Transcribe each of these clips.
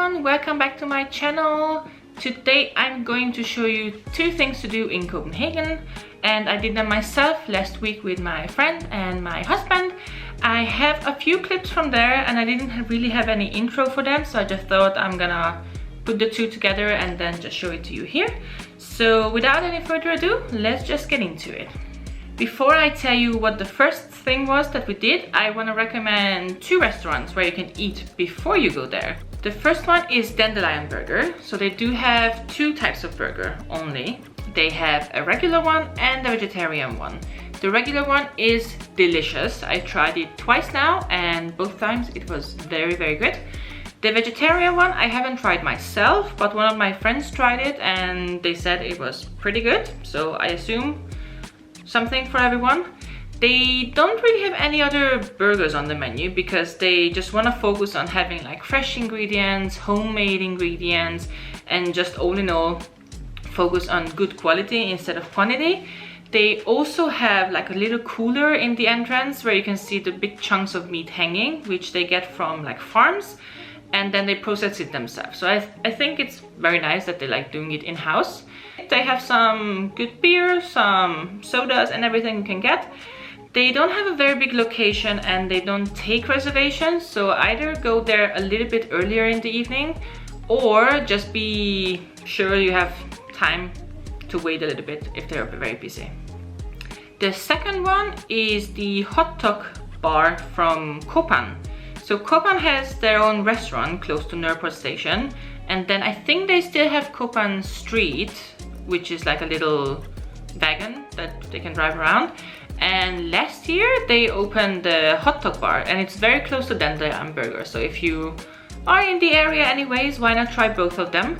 everyone, welcome back to my channel. Today I'm going to show you 2 things to do in Copenhagen, and I did them myself last week with my friend and my husband. I have a few clips from there and I didn't really have any intro for them, so I just thought I'm gonna put the 2 together and then just show it to you here. So without any further ado, let's just get into it. Before I tell you what the first thing was that we did, I want to recommend 2 restaurants where you can eat before you go there. The first one is Dandelion burger. So they do have 2 types of burger only. They have a regular one and a vegetarian one. The regular one is delicious. I tried it twice now and both times it was very good. The vegetarian one I haven't tried myself, but one of my friends tried it and they said it was pretty good. So I assume something for everyone. They don't really have any other burgers on the menu because they just want to focus on having like fresh ingredients, homemade ingredients, and just all in all focus on good quality instead of quantity. They also have like a little cooler in the entrance where you can see the big chunks of meat hanging, which they get from like farms, and then they process it themselves. So I think it's very nice that they like doing it in-house. They have some good beer, some sodas and everything you can get. They don't have a very big location and they don't take reservations, so either go there a little bit earlier in the evening or just be sure you have time to wait a little bit if they're very busy. The second one is the hot dog bar from Kopan. So Kopan has their own restaurant close to Nørreport station, and then I think they still have Kopan Street, which is like a little wagon that they can drive around. And last year they opened the hot dog bar and it's very close to Dandelion burger. So if you are in the area anyways, why not try both of them?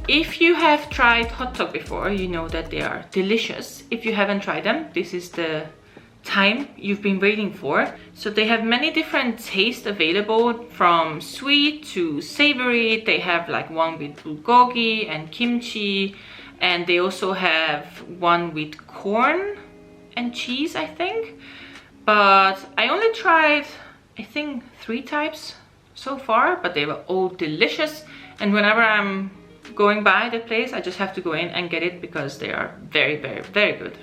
If you have tried hot dog before, you know that they are delicious. If you haven't tried them, this is the time you've been waiting for. So they have many different tastes available, from sweet to savory. They have like one with bulgogi and kimchi, and they also have one with corn and cheese, I think. But I only tried, I think, 3 types so far, but they were all delicious. And whenever I'm going by the place, I just have to go in and get it because they are very good.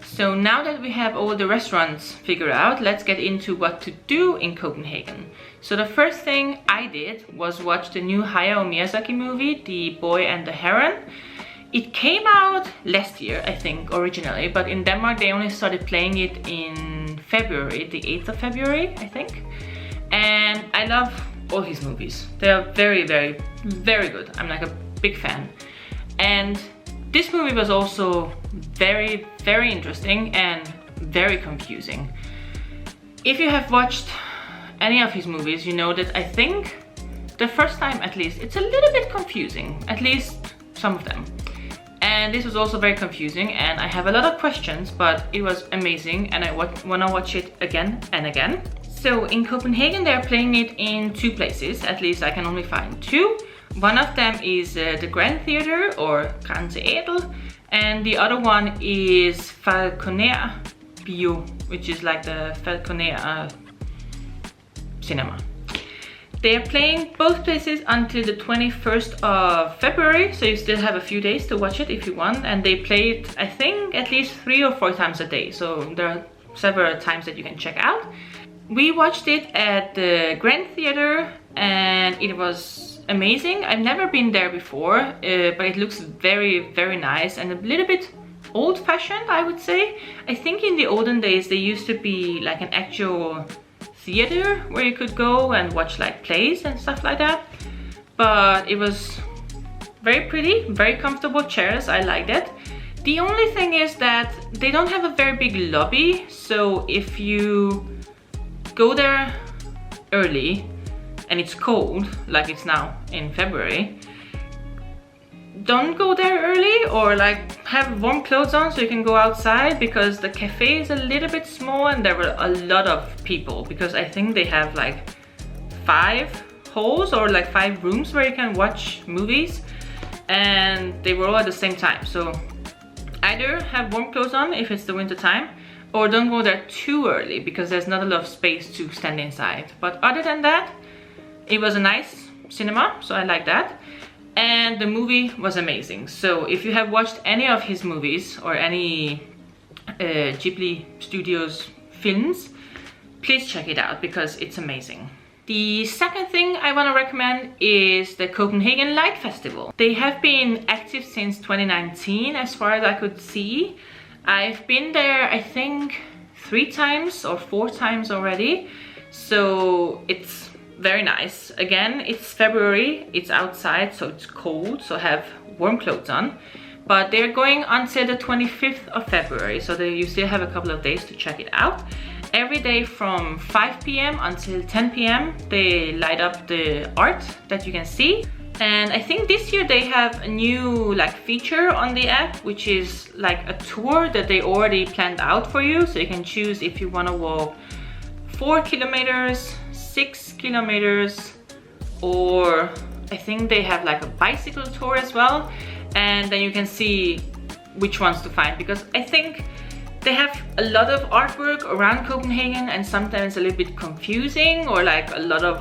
So now that we have all the restaurants figured out, let's get into what to do in Copenhagen. So the first thing I did was watch the new Hayao Miyazaki movie, The Boy and the Heron. It came out last year, I think, originally, but in Denmark they only started playing it in February, the 8th of February, I think. And I love all his movies. They are very good. I'm like a big fan. And this movie was also very interesting and very confusing. If you have watched any of his movies, you know that I think the first time at least it's a little bit confusing, at least some of them. And this was also very confusing and I have a lot of questions, but it was amazing and I want to watch it again and again. So in Copenhagen they're playing it in 2 places, at least I can only find 2. One of them is the Grand Theater or Grand Teater, and the other one is Falconer Bio, which is like the Falconer cinema. They are playing both places until the 21st of February, so you still have a few days to watch it if you want. And they play it, I think, at least 3 or 4 times a day, so there are several times that you can check out. We watched it at the Grand Theater and it was amazing. I've never been there before, but it looks very nice and a little bit old-fashioned, I would say. I think in the olden days there used to be like an actual theater where you could go and watch like plays and stuff like that, but it was very pretty, very comfortable chairs. I liked it. The only thing is that they don't have a very big lobby, so if you go there early and it's cold like it's now in February, don't go there early, or like have warm clothes on so you can go outside, because the cafe is a little bit small and there were a lot of people, because I think they have like 5 halls or like 5 rooms where you can watch movies, and they were all at the same time. So either have warm clothes on if it's the winter time, or don't go there too early because there's not a lot of space to stand inside. But other than that, it was a nice cinema, so I like that. And the movie was amazing. So if you have watched any of his movies or any Ghibli Studios films, please check it out because it's amazing. The second thing I want to recommend is the Copenhagen Light Festival. They have been active since 2019 as far as I could see. I've been there I think 3 times or 4 times already, so it's very nice. Again, it's February, it's outside, so it's cold, so have warm clothes on. But they're going until the 25th of February, so you still have a couple of days to check it out. Every day from 5 p.m. until 10 p.m. they light up the art that you can see. And I think this year they have a new feature on the app, which is like a tour that they already planned out for you. So you can choose if you want to walk 4 kilometers, 6 kilometers, or I think they have like a bicycle tour as well. And then you can see which ones to find, because I think they have a lot of artwork around Copenhagen and sometimes a little bit confusing or like a lot of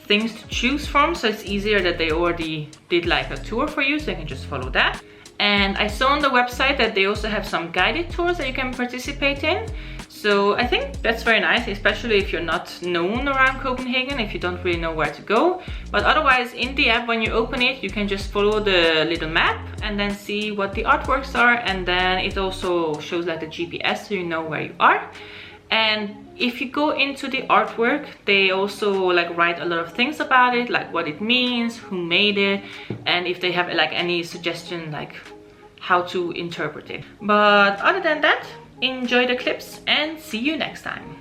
things to choose from, so it's easier that they already did like a tour for you, so you can just follow that. And I saw on the website that they also have some guided tours that you can participate in, so I think that's very nice, especially if you're not known around Copenhagen, if you don't really know where to go. But otherwise, in the app, when you open it, you can just follow the little map and then see what the artworks are, and then it also shows like the GPS, so you know where you are. And if you go into the artwork, they also write a lot of things about it, like what it means, who made it, and if they have any suggestion how to interpret it. But other than that, enjoy the clips and see you next time.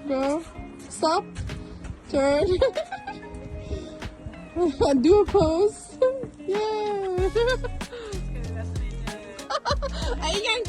Go, stop, turn, do a pose, yeah. Ay, yan